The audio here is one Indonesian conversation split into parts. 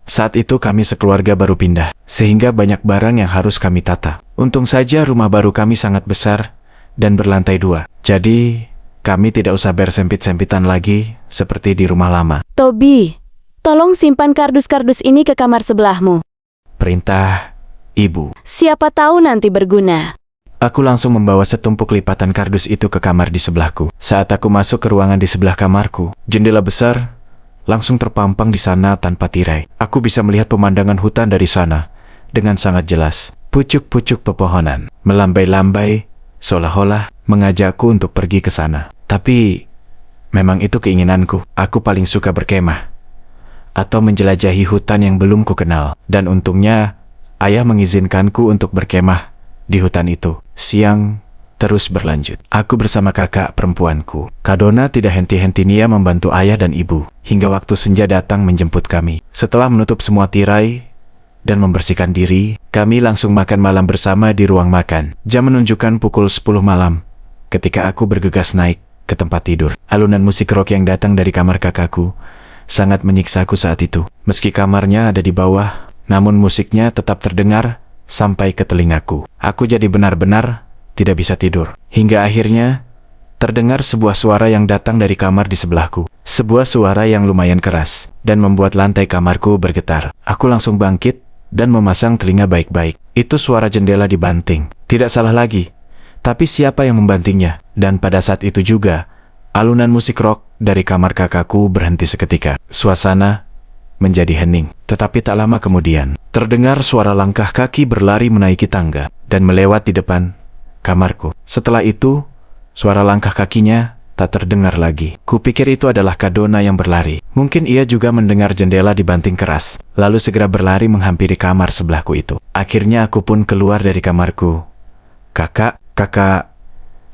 Saat itu kami sekeluarga baru pindah, sehingga banyak barang yang harus kami tata. Untung saja rumah baru kami sangat besar dan berlantai 2. Jadi, kami tidak usah bersempit-sempitan lagi seperti di rumah lama. Toby, tolong simpan kardus-kardus ini ke kamar sebelahmu. Perintah Ibu. Siapa tahu nanti berguna. Aku langsung membawa setumpuk lipatan kardus itu ke kamar di sebelahku. Saat aku masuk ke ruangan di sebelah kamarku, jendela besar langsung terpampang di sana tanpa tirai. Aku bisa melihat pemandangan hutan dari sana dengan sangat jelas. Pucuk-pucuk pepohonan melambai-lambai seolah-olah mengajakku untuk pergi ke sana. Tapi memang itu keinginanku. Aku paling suka berkemah atau menjelajahi hutan yang belum ku kenal. Dan untungnya ayah mengizinkanku untuk berkemah di hutan itu. Siang terus berlanjut. Aku bersama kakak perempuanku. Kak Donna tidak henti-hentinya membantu ayah dan ibu, hingga waktu senja datang menjemput kami. Setelah menutup semua tirai dan membersihkan diri, kami langsung makan malam bersama di ruang makan. Jam menunjukkan pukul 10 malam ketika aku bergegas naik ke tempat tidur. Alunan musik rock yang datang dari kamar kakakku sangat menyiksaku saat itu. Meski kamarnya ada di bawah, namun musiknya tetap terdengar sampai ke telingaku. Aku jadi benar-benar tidak bisa tidur. Hingga akhirnya terdengar sebuah suara yang datang dari kamar di sebelahku. Sebuah suara yang lumayan keras dan membuat lantai kamarku bergetar. Aku langsung bangkit dan memasang telinga baik-baik. Itu suara jendela dibanting. Tidak salah lagi. Tapi siapa yang membantingnya? Dan pada saat itu juga, alunan musik rock dari kamar kakakku berhenti seketika. Suasana menjadi hening. Tetapi tak lama kemudian, terdengar suara langkah kaki berlari menaiki tangga dan melewat di depan kamarku. Setelah itu, suara langkah kakinya tak terdengar lagi. Kupikir itu adalah Kak Donna yang berlari. Mungkin ia juga mendengar jendela dibanting keras, lalu segera berlari menghampiri kamar sebelahku itu. Akhirnya aku pun keluar dari kamarku. Kakak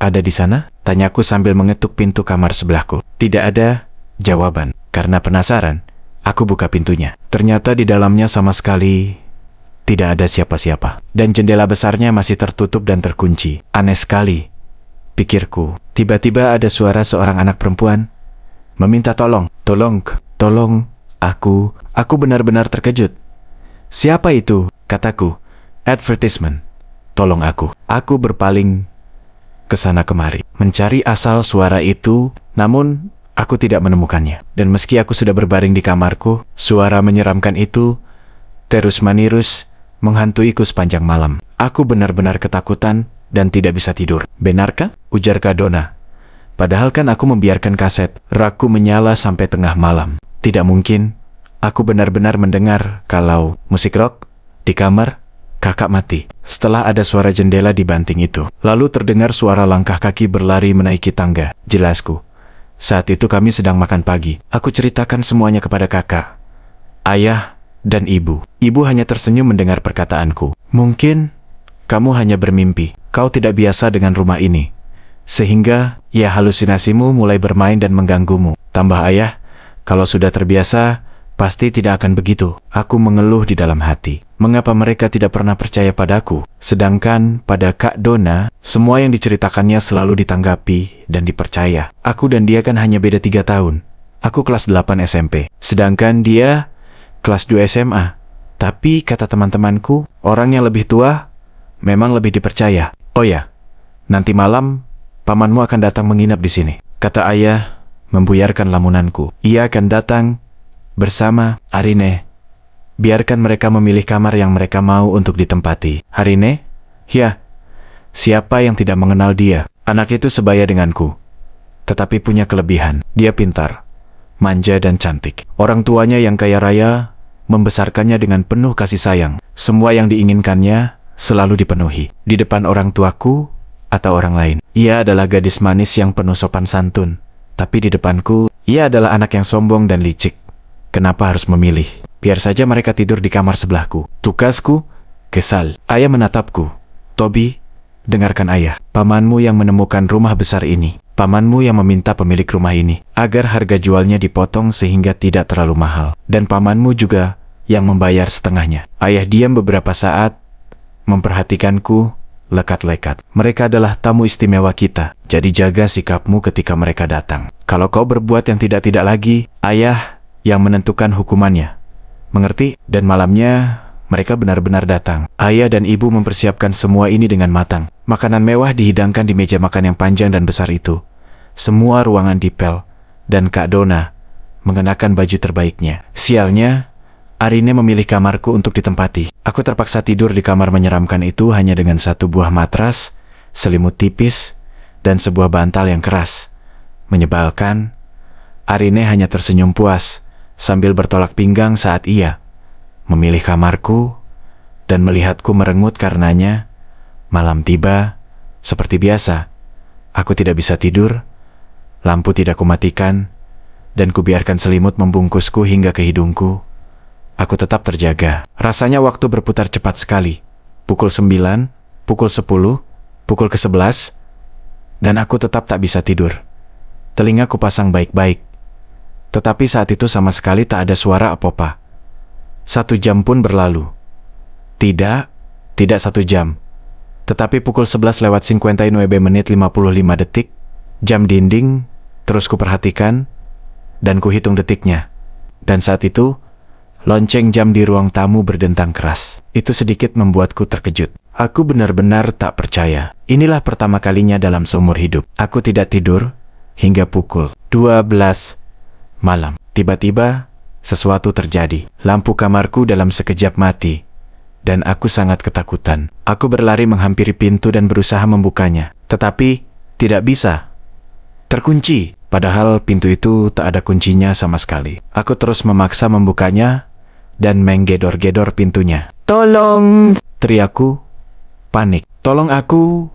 ada di sana? Tanyaku sambil mengetuk pintu kamar sebelahku. Tidak ada jawaban. Karena penasaran, aku buka pintunya. Ternyata di dalamnya sama sekali tidak ada siapa-siapa. Dan jendela besarnya masih tertutup dan terkunci. Aneh sekali, pikirku. Tiba-tiba ada suara seorang anak perempuan meminta tolong. Tolong aku. Aku benar-benar terkejut. Siapa itu? Kataku. Advertisement. Tolong aku. Aku berpaling ke sana kemari, mencari asal suara itu, namun aku tidak menemukannya. Dan meski aku sudah berbaring di kamarku, suara menyeramkan itu terus-menerus menghantuiku sepanjang malam. Aku benar-benar ketakutan dan tidak bisa tidur. Benarkah? Ujar Kak Donna. Padahal kan aku membiarkan kaset rakku menyala sampai tengah malam. Tidak mungkin. Aku benar-benar mendengar kalau musik rock di kamar kakak mati. Setelah ada suara jendela dibanting itu, lalu terdengar suara langkah kaki berlari menaiki tangga. Jelasku. Saat itu kami sedang makan pagi. Aku ceritakan semuanya kepada kakak, ayah, dan ibu. Ibu hanya tersenyum mendengar perkataanku. Mungkin kamu hanya bermimpi. Kau tidak biasa dengan rumah ini. Sehingga, ya halusinasimu mulai bermain dan mengganggumu. Tambah ayah, kalau sudah terbiasa, pasti tidak akan begitu. Aku mengeluh di dalam hati. Mengapa mereka tidak pernah percaya padaku? Sedangkan pada Kak Donna, semua yang diceritakannya selalu ditanggapi dan dipercaya. Aku dan dia kan hanya beda 3 tahun. Aku kelas 8 SMP. Sedangkan dia kelas 2 SMA. Tapi kata teman-temanku, orang yang lebih tua memang lebih dipercaya. Oh ya, nanti malam pamanmu akan datang menginap di sini. Kata ayah membuyarkan lamunanku. Ia akan datang bersama Arine. Biarkan mereka memilih kamar yang mereka mau untuk ditempati. Arine? Ya, siapa yang tidak mengenal dia? Anak itu sebaya denganku, tetapi punya kelebihan. Dia pintar, manja dan cantik. Orang tuanya yang kaya raya membesarkannya dengan penuh kasih sayang. Semua yang diinginkannya selalu dipenuhi. Di depan orang tuaku atau orang lain, ia adalah gadis manis yang penuh sopan santun. Tapi di depanku, ia adalah anak yang sombong dan licik. Kenapa harus memilih? Biar saja mereka tidur di kamar sebelahku. Tugasku, kesal. Ayah menatapku. Toby, dengarkan ayah. Pamanmu yang menemukan rumah besar ini. Pamanmu yang meminta pemilik rumah ini agar harga jualnya dipotong sehingga tidak terlalu mahal. Dan pamanmu juga yang membayar setengahnya. Ayah diam beberapa saat, memperhatikanku lekat-lekat. Mereka adalah tamu istimewa kita. Jadi jaga sikapmu ketika mereka datang. Kalau kau berbuat yang tidak-tidak lagi, ayah yang menentukan hukumannya. Mengerti? Dan malamnya, mereka benar-benar datang. Ayah dan ibu mempersiapkan semua ini dengan matang. Makanan mewah dihidangkan di meja makan yang panjang dan besar itu. Semua ruangan dipel, dan Kak Dona mengenakan baju terbaiknya. Sialnya, Arine memilih kamarku untuk ditempati. Aku terpaksa tidur di kamar menyeramkan itu hanya dengan satu buah matras, selimut tipis, dan sebuah bantal yang keras. Menyebalkan, Arine hanya tersenyum puas sambil bertolak pinggang saat ia memilih kamarku dan melihatku merengut karenanya. Malam tiba, seperti biasa. Aku tidak bisa tidur, lampu tidak kumatikan, dan kubiarkan selimut membungkusku hingga ke hidungku. Aku tetap terjaga. Rasanya waktu berputar cepat sekali. Pukul 9, pukul 10, pukul ke-11, dan aku tetap tak bisa tidur. Telingaku pasang baik-baik. Tetapi saat itu sama sekali tak ada suara apa-apa. 1 jam pun berlalu. Tidak 1 jam. Tetapi pukul 11:59 menit 55 detik, jam dinding terus kuperhatikan dan kuhitung detiknya. Dan saat itu, lonceng jam di ruang tamu berdentang keras. Itu sedikit membuatku terkejut. Aku benar-benar tak percaya. Inilah pertama kalinya dalam seumur hidup. Aku tidak tidur hingga pukul 12 malam. Tiba-tiba, sesuatu terjadi. Lampu kamarku dalam sekejap mati, dan aku sangat ketakutan. Aku berlari menghampiri pintu dan berusaha membukanya. Tetapi, tidak bisa. Terkunci, padahal pintu itu tak ada kuncinya sama sekali. Aku terus memaksa membukanya, dan menggedor-gedor pintunya. "Tolong!" teriakku, panik. "Tolong aku!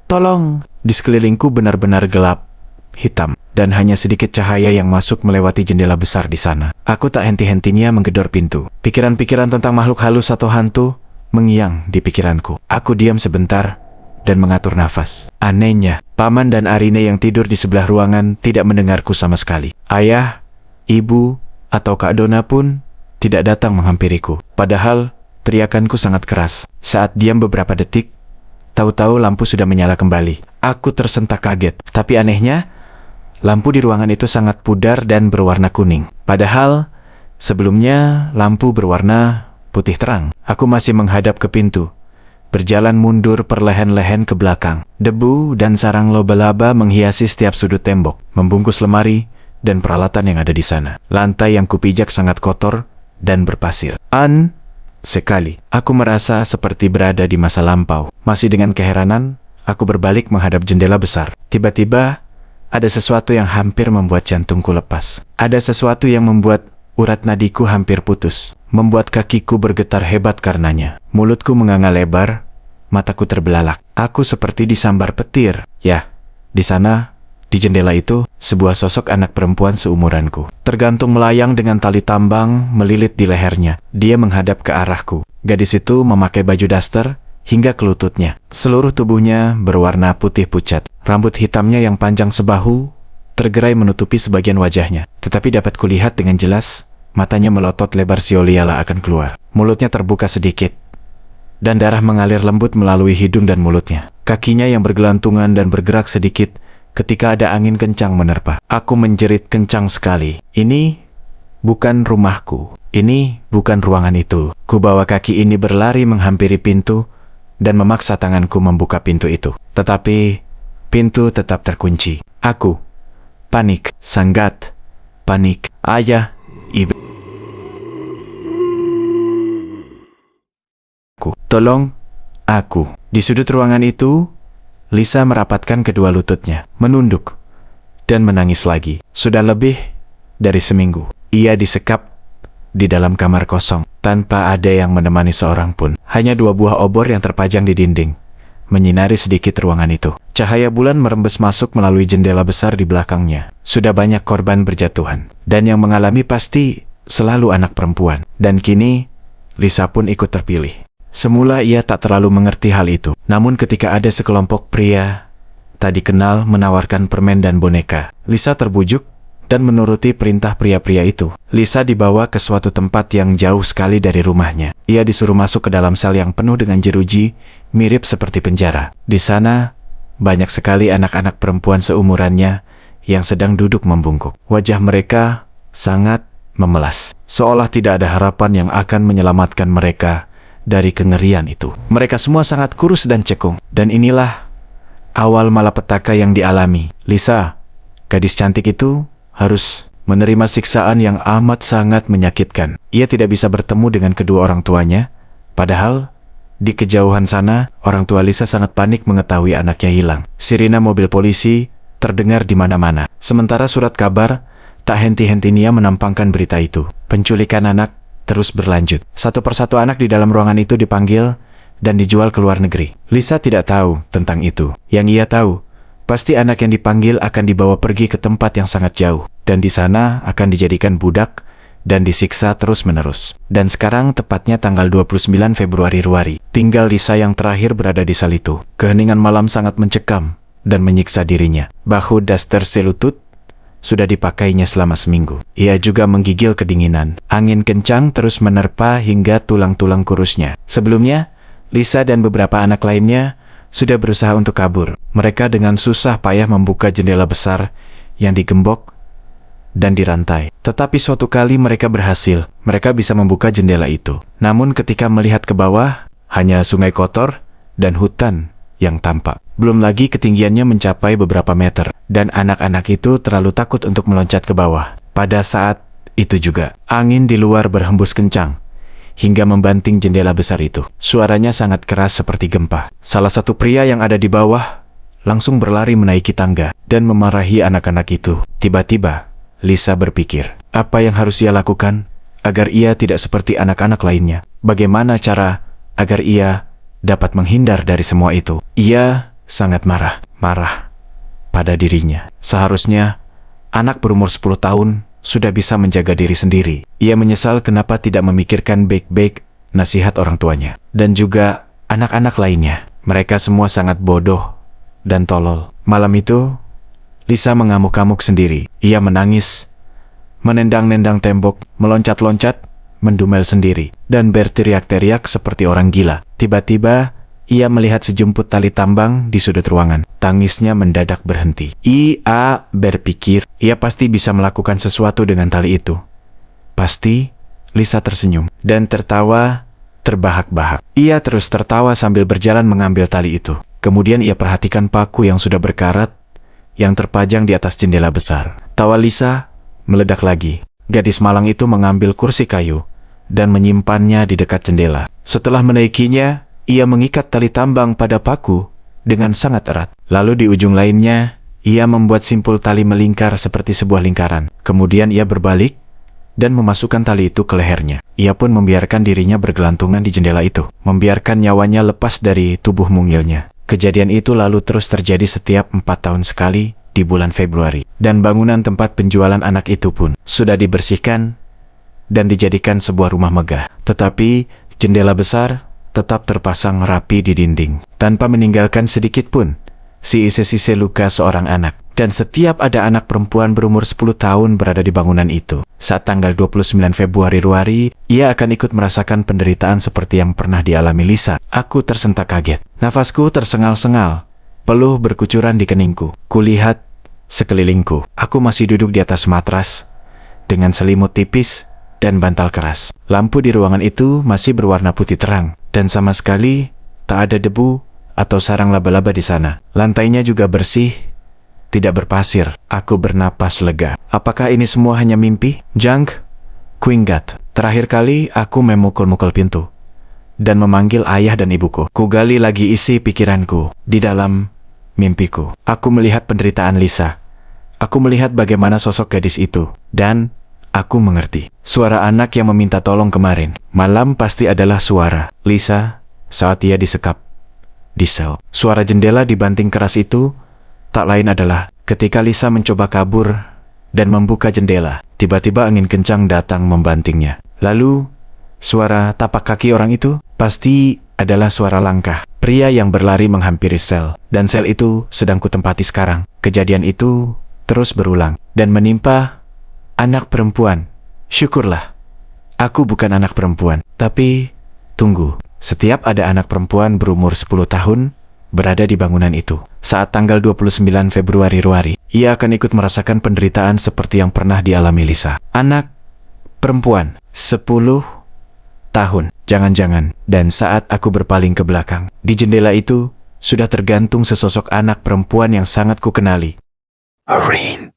Tolong!" Di sekelilingku benar-benar gelap, hitam, dan hanya sedikit cahaya yang masuk melewati jendela besar di sana. Aku tak henti-hentinya menggedor pintu. Pikiran-pikiran tentang makhluk halus atau hantu mengiang di pikiranku. Aku diam sebentar dan mengatur nafas. Anehnya, Paman dan Arine yang tidur di sebelah ruangan tidak mendengarku sama sekali. Ayah, ibu, atau Kak Dona pun tidak datang menghampiriku. Padahal, teriakanku sangat keras. Saat diam beberapa detik, tahu-tahu lampu sudah menyala kembali. Aku tersentak kaget. Tapi anehnya, lampu di ruangan itu sangat pudar dan berwarna kuning. Padahal, sebelumnya lampu berwarna putih terang. Aku masih menghadap ke pintu, berjalan mundur perlahan-lahan ke belakang. Debu dan sarang laba-laba menghiasi setiap sudut tembok, membungkus lemari dan peralatan yang ada di sana. Lantai yang kupijak sangat kotor dan berpasir. Sekali, aku merasa seperti berada di masa lampau. Masih dengan keheranan, aku berbalik menghadap jendela besar. Tiba-tiba, ada sesuatu yang hampir membuat jantungku lepas. Ada sesuatu yang membuat urat nadiku hampir putus. Membuat kakiku bergetar hebat karenanya. Mulutku menganga lebar, mataku terbelalak. Aku seperti disambar petir. Ya, di sana, di jendela itu, sebuah sosok anak perempuan seumuranku. Tergantung melayang dengan tali tambang melilit di lehernya. Dia menghadap ke arahku. Gadis itu memakai baju daster hingga ke lututnya. Seluruh tubuhnya berwarna putih pucat. Rambut hitamnya yang panjang sebahu tergerai menutupi sebagian wajahnya. Tetapi dapat kulihat dengan jelas, matanya melotot lebar sioliala akan keluar. Mulutnya terbuka sedikit, dan darah mengalir lembut melalui hidung dan mulutnya. Kakinya yang bergelantungan dan bergerak sedikit ketika ada angin kencang menerpa. Aku menjerit kencang sekali. Ini bukan rumahku. Ini bukan ruangan itu. Ku bawa kaki ini berlari menghampiri pintu dan memaksa tanganku membuka pintu itu. Tetapi pintu tetap terkunci. Aku panik, sangat panik. Ayah, ibu, tolong aku. Di sudut ruangan itu, Lisa merapatkan kedua lututnya, menunduk, dan menangis lagi. Sudah lebih dari seminggu, ia disekap di dalam kamar kosong, tanpa ada yang menemani seorang pun. Hanya 2 buah obor yang terpajang di dinding menyinari sedikit ruangan itu. Cahaya bulan merembes masuk melalui jendela besar di belakangnya. Sudah banyak korban berjatuhan, dan yang mengalami pasti selalu anak perempuan. Dan kini, Lisa pun ikut terpilih. Semula ia tak terlalu mengerti hal itu. Namun ketika ada sekelompok pria tak dikenal menawarkan permen dan boneka, Lisa terbujuk dan menuruti perintah pria-pria itu. Lisa dibawa ke suatu tempat yang jauh sekali dari rumahnya. Ia disuruh masuk ke dalam sel yang penuh dengan jeruji, mirip seperti penjara. Di sana, banyak sekali anak-anak perempuan seumurannya yang sedang duduk membungkuk. Wajah mereka sangat memelas, seolah tidak ada harapan yang akan menyelamatkan mereka dari kengerian itu. Mereka semua sangat kurus dan cekung, dan inilah awal malapetaka yang dialami. Lisa, gadis cantik itu, harus menerima siksaan yang amat sangat menyakitkan. Ia tidak bisa bertemu dengan kedua orang tuanya, padahal di kejauhan sana, orang tua Lisa sangat panik mengetahui anaknya hilang. Sirina mobil polisi terdengar di mana-mana. Sementara surat kabar tak henti-hentinya menampangkan berita itu. Penculikan anak terus berlanjut. Satu persatu anak di dalam ruangan itu dipanggil dan dijual ke luar negeri. Lisa tidak tahu tentang itu. Yang ia tahu, pasti anak yang dipanggil akan dibawa pergi ke tempat yang sangat jauh. Dan di sana akan dijadikan budak dan disiksa terus-menerus. Dan sekarang tepatnya tanggal 29 Februari, tinggal Lisa yang terakhir berada di sel itu. Keheningan malam sangat mencekam dan menyiksa dirinya. Bahu daster selutut sudah dipakainya selama seminggu. Ia juga menggigil kedinginan. Angin kencang terus menerpa hingga tulang-tulang kurusnya. Sebelumnya, Lisa dan beberapa anak lainnya sudah berusaha untuk kabur. Mereka dengan susah payah membuka jendela besar yang digembok dan dirantai. Tetapi suatu kali mereka berhasil. Mereka bisa membuka jendela itu. Namun ketika melihat ke bawah, hanya sungai kotor dan hutan yang tampak. Belum lagi ketinggiannya mencapai beberapa meter. Dan anak-anak itu terlalu takut untuk meloncat ke bawah. Pada saat itu juga, angin di luar berhembus kencang hingga membanting jendela besar itu. Suaranya sangat keras seperti gempa. Salah satu pria yang ada di bawah langsung berlari menaiki tangga dan memarahi anak-anak itu. Tiba-tiba, Lisa berpikir, apa yang harus ia lakukan agar ia tidak seperti anak-anak lainnya? Bagaimana cara agar ia dapat menghindar dari semua itu? Ia sangat marah pada dirinya. Seharusnya anak berumur 10 tahun sudah bisa menjaga diri sendiri. Ia menyesal kenapa tidak memikirkan baik-baik nasihat orang tuanya. Dan juga anak-anak lainnya. Mereka semua sangat bodoh dan tolol. Malam itu, Lisa mengamuk-amuk sendiri. Ia menangis, menendang-nendang tembok, meloncat-loncat, mendumel sendiri, dan berteriak-teriak seperti orang gila. Tiba-tiba, ia melihat sejumput tali tambang di sudut ruangan. Tangisnya mendadak berhenti. Ia berpikir, ia pasti bisa melakukan sesuatu dengan tali itu. Pasti, Lisa tersenyum dan tertawa terbahak-bahak. Ia terus tertawa sambil berjalan mengambil tali itu. Kemudian ia perhatikan paku yang sudah berkarat yang terpajang di atas jendela besar. Tawa Lisa meledak lagi. Gadis malang itu mengambil kursi kayu dan menyimpannya di dekat jendela. Setelah menaikinya, ia mengikat tali tambang pada paku dengan sangat erat. Lalu di ujung lainnya, ia membuat simpul tali melingkar seperti sebuah lingkaran. Kemudian ia berbalik dan memasukkan tali itu ke lehernya. Ia pun membiarkan dirinya bergelantungan di jendela itu, membiarkan nyawanya lepas dari tubuh mungilnya. Kejadian itu lalu terus terjadi setiap 4 tahun sekali di bulan Februari. Dan bangunan tempat penjualan anak itu pun sudah dibersihkan dan dijadikan sebuah rumah megah. Tetapi jendela besar tetap terpasang rapi di dinding, tanpa meninggalkan sedikit pun sisa-sisa luka seorang anak. Dan setiap ada anak perempuan berumur 10 tahun berada di bangunan itu, saat tanggal 29 Februari, ia akan ikut merasakan penderitaan seperti yang pernah dialami Lisa. Aku tersentak kaget. Nafasku tersengal-sengal. Peluh berkucuran di keningku. Kulihat sekelilingku. Aku masih duduk di atas matras dengan selimut tipis dan bantal keras. Lampu di ruangan itu masih berwarna putih terang dan sama sekali tak ada debu atau sarang laba-laba di sana. Lantainya juga bersih, tidak berpasir. Aku bernapas lega. Apakah ini semua hanya mimpi? Jang, kuingat. Terakhir kali aku memukul-mukul pintu dan memanggil ayah dan ibuku. Kugali lagi isi pikiranku. Di dalam mimpiku, aku melihat penderitaan Lisa. Aku melihat bagaimana sosok gadis itu. Dan aku mengerti. Suara anak yang meminta tolong kemarin malam pasti adalah suara Lisa saat ia disekap di sel. Suara jendela dibanting keras itu tak lain adalah ketika Lisa mencoba kabur dan membuka jendela. Tiba-tiba angin kencang datang membantingnya. Lalu, suara tapak kaki orang itu pasti adalah suara langkah pria yang berlari menghampiri sel. Dan sel itu sedang kutempati sekarang. Kejadian itu terus berulang dan menimpa anak perempuan. Syukurlah, aku bukan anak perempuan. Tapi, tunggu. Setiap ada anak perempuan berumur 10 tahun berada di bangunan itu. Saat tanggal 29 Februari, ia akan ikut merasakan penderitaan seperti yang pernah dialami Lisa. Anak Perempuan, 10 tahun, jangan-jangan. Dan saat aku berpaling ke belakang, di jendela itu sudah tergantung sesosok anak perempuan yang sangat kukenali. Irene.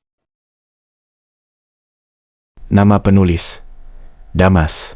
Nama penulis, Damas.